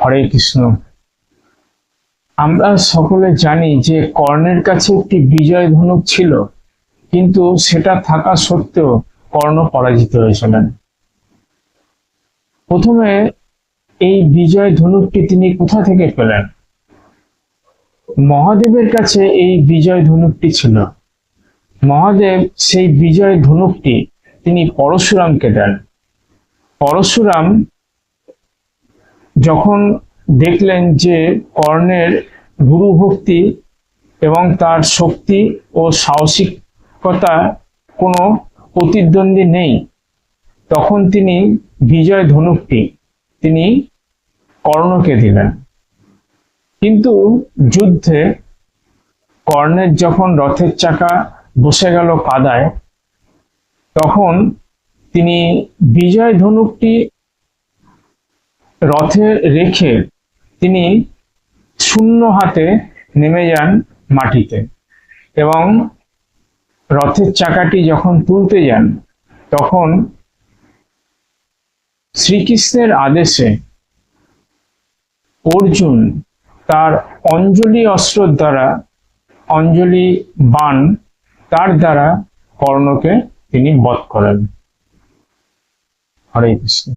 হরে কৃষ্ণ। আমরা সকলে জানি যে কর্ণের কাছে একটি বিজয় ধনুক ছিল, কিন্তু সেটা থাকা সত্ত্বেও কর্ণ পরাজিত হয়েছিলেন। প্রথমে এই বিজয় ধনুকটি তিনি কোথা থেকে পেলেন? মহাদেবের কাছে এই বিজয় ধনুকটি ছিল। মহাদেব সেই বিজয় ধনুকটি তিনি পরশুরামকে দেন। পরশুরাম যখন দেখলেন যে কর্ণের গুরু ভক্তি এবং তার শক্তি ও সাহসিকতা কোনো প্রতিদ্বন্দ্বী নেই, তখন তিনি বিজয় ধনুকটি তিনি কর্ণকে দিলেন। কিন্তু যুদ্ধে কর্ণের যখন রথের চাকা বসে গেল কাদায়, তখন তিনি বিজয় ধনুকটি রথে রেখে তিনি শূন্য হাতে নেমে যান মাটিতে, এবং রথের চাকাটি যখন তুলতে যান, তখন শ্রীকৃষ্ণের আদেশে অর্জুন তার অঞ্জলি অস্ত্র দ্বারা, অঞ্জলি বাণ তার দ্বারা কর্ণকে তিনি বধ করেন। হরে কৃষ্ণ।